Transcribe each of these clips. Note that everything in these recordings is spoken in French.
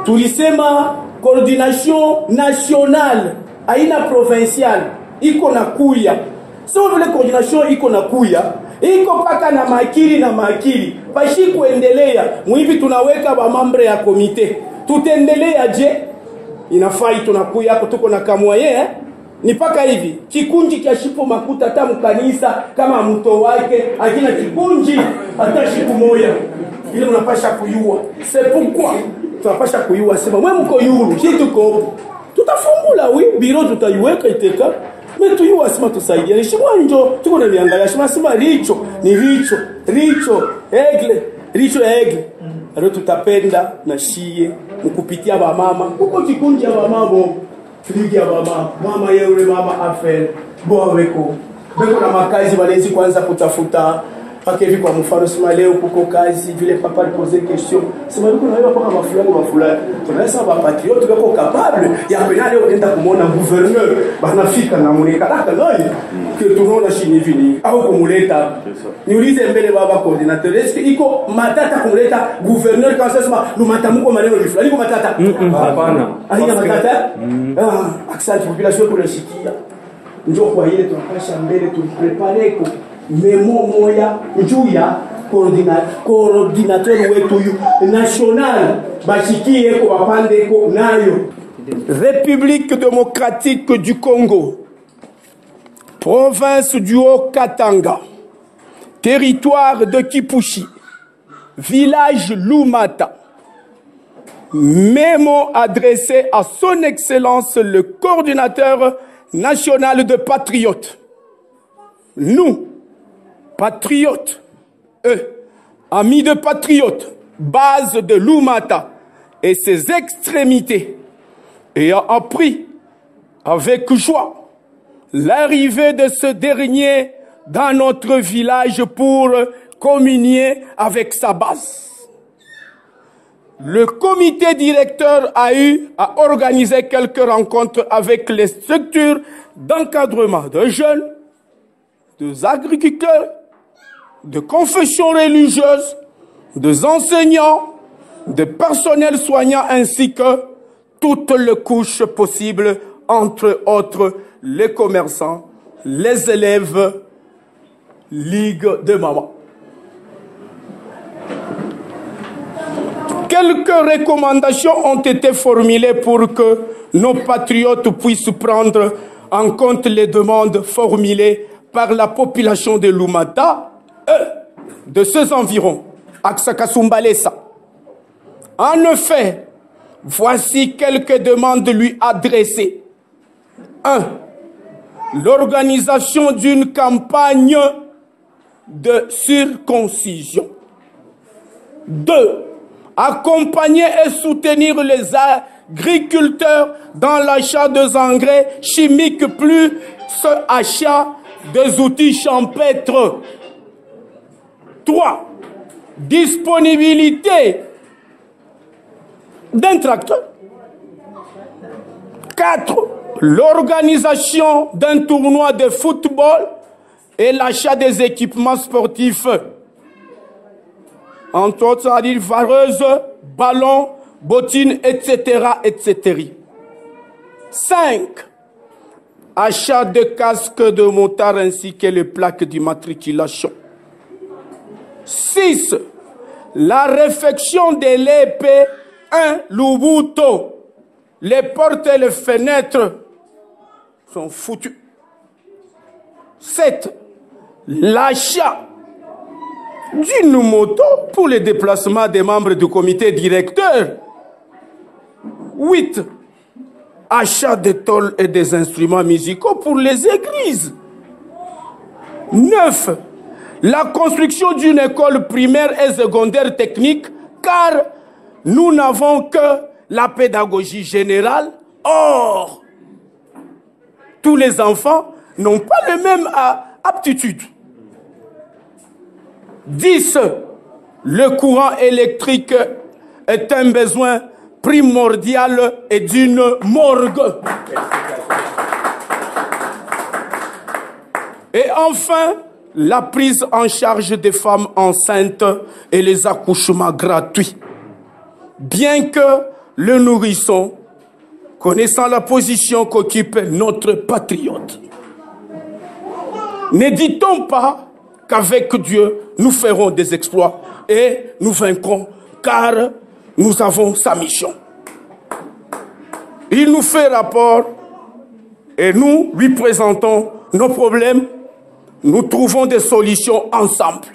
Tulisema coordination nationale, haina provincial, iko na kuya. So vile coordination iko na kuya, iko paka na makili na makili. Pashi kuendelea, mwivi tunaweka ba mambre ya komite. Tutendelea je? Inafai tunakuya hapo tuko na kamwaye ni paka hivi. Kikunji kia shipo makuta hata mkanisa kama mto wake, akina kikunji hata shipo moya. Ile mnapasha kuyua. C'est pourquoi tunapasha kuyua sema wewe mko yuru, je tuko. Tutafungula biro tutaiweka iteka. Mimi tuyua sema tusaidia. Shimwa njo tuko na niangalia shima sema richo ni richo egle Aro tutapenda na shie mkupitia ba mama huko kikunji ya ba mama filigi ya ba mama yeule mama afel boa weko na makazi walezi kwanza kutafuta pakevi kwa mfano sema leo kuko kazi vile papa poser question sema yuko na wewe kwa fulani tunaweza ba patriote wako capable ya kwenda leo enda kumona gouverneur banafika na muleka daka nani que tunaona chini vini au kumuleta niulize mbele baba coordinateur est-ce iko matata kumuleta gouverneur quand ça sema numatamuko maneno ni fulani iko matata hapana aina matata accent population pour shikia ndio kwa ile tunapasha mbele tuprepare ko memo moya njuya coordinateur wetu national bashikie ko bapande ko nayo. République démocratique du Congo, province du Haut-Katanga, territoire de Kipushi, village Lumata. Mémo adressé à son excellence le coordinateur national de patriotes. Nous, patriotes, amis de patriotes, base de Lumata et ses extrémités, ayant appris avec joie l'arrivée de ce dernier dans notre village pour communier avec sa base. Le comité directeur a eu à organiser quelques rencontres avec les structures d'encadrement de jeunes, des agriculteurs, de confessions religieuses, des enseignants, des personnels soignants ainsi que toutes les couches possibles, entre autres les commerçants, les élèves, ligue de maman. Quelques recommandations ont été formulées pour que nos patriotes puissent prendre en compte les demandes formulées par la population de Lumata, de ses environs, Aksakasumbalesa. En effet, voici quelques demandes lui adressées. 1. L'organisation d'une campagne de circoncision. 2. Accompagner et soutenir les agriculteurs dans l'achat des engrais chimiques plus ce achat des outils champêtres. 3. Disponibilité d'un tracteur. 4. L'organisation d'un tournoi de football et l'achat des équipements sportifs. Entre autres, c'est-à-dire vareuses, ballons, bottines, etc., etc. 5. Achat de casques de motard ainsi que les plaques d'immatriculation. 6. La réfection de l'EP1 Lubuto. Les portes et les fenêtres sont foutues. 7. L'achat d'une moto pour le déplacement des membres du comité directeur. 8. Achat de tôles et des instruments musicaux pour les églises. 9. La construction d'une école primaire et secondaire technique, car nous n'avons que la pédagogie générale. Or, tous les enfants n'ont pas les mêmes aptitudes. 10. Le courant électrique est un besoin primordial et d'une morgue. Et enfin, la prise en charge des femmes enceintes et les accouchements gratuits. Bien que le nourrisson, connaissant la position qu'occupe notre patriote. Ne dit-on pas qu'avec Dieu, nous ferons des exploits et nous vaincrons, car nous avons sa mission. Il nous fait rapport et nous lui présentons nos problèmes. Nous trouvons des solutions ensemble.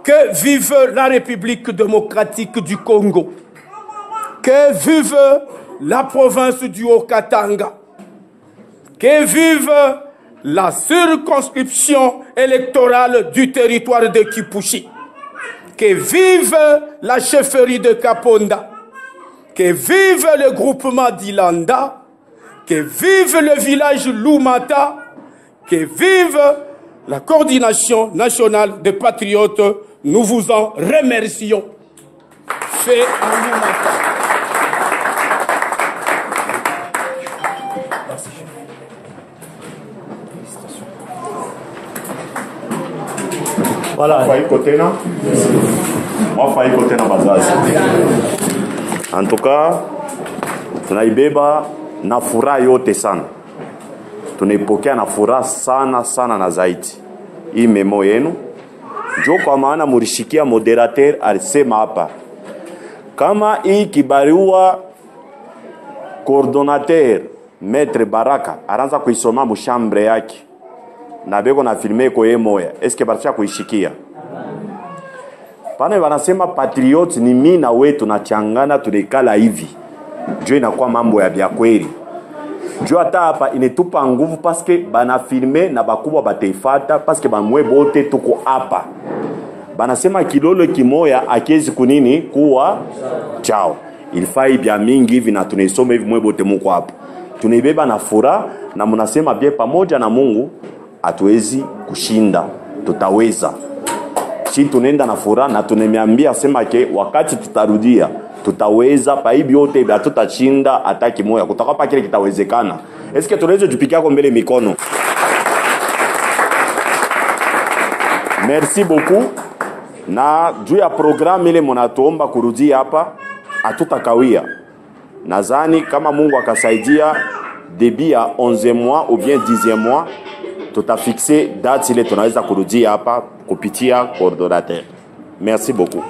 Que vive la République démocratique du Congo. Que vive la province du Haut-Katanga. Que vive la circonscription électorale du territoire de Kipushi. Que vive la chefferie de Kaponda. Que vive le groupement d'Ilanda. Que vive le village Lumata. Que vive la coordination nationale des patriotes. Nous vous en remercions. Fait en Lumata. Voilà. En tout cas, tunaibeba na furaha yote sana. Tunaipokea na furaha sana sana na zaidi. Hii memo yenu. Jo kwa maana murishikia moderateur alisema hapa. Kama hii kibariwa coordonnateur Maître Baraka anaanza kuisoma mushambre yake. Na beko na filme ko ye moya. Eske bacha kuishikia? Pana wanasema patriot ni mimi na wewe tunachangana tulikala hivi. Jo inakuwa mambo ya bya kweli. Jo hata hapa inetupa nguvu paske bana filme na bakubwa bateifata paske bamwe bote tuko hapa. Banasema kilolo kimoya akiezi kunini kuwa chao. Ilifai bya mingi hivi na tunaisoma hivi mwe bote muko hapa. Tunaibeba na furaha na mnasema bia pamoja na Mungu hatuwezi kushinda, tutaweza. Si tunaenda na furaha na tunemiambia sema ke wakati tutarudia tutaweza pa hivi yote bila tutashinda ataki moja kutaka pa kile kitawezekana. Eske tunaweza jupikia kwa mbele mikono. Merci beaucoup. Na juu ya programu ile mnatuomba kurudia hapa hatutakawia. Nadhani kama Mungu akasaidia début ya 11e mois ou bien 10e mois tutafixer date ile tunaweza kurudia hapa kupitia coordonnateur. Merci beaucoup.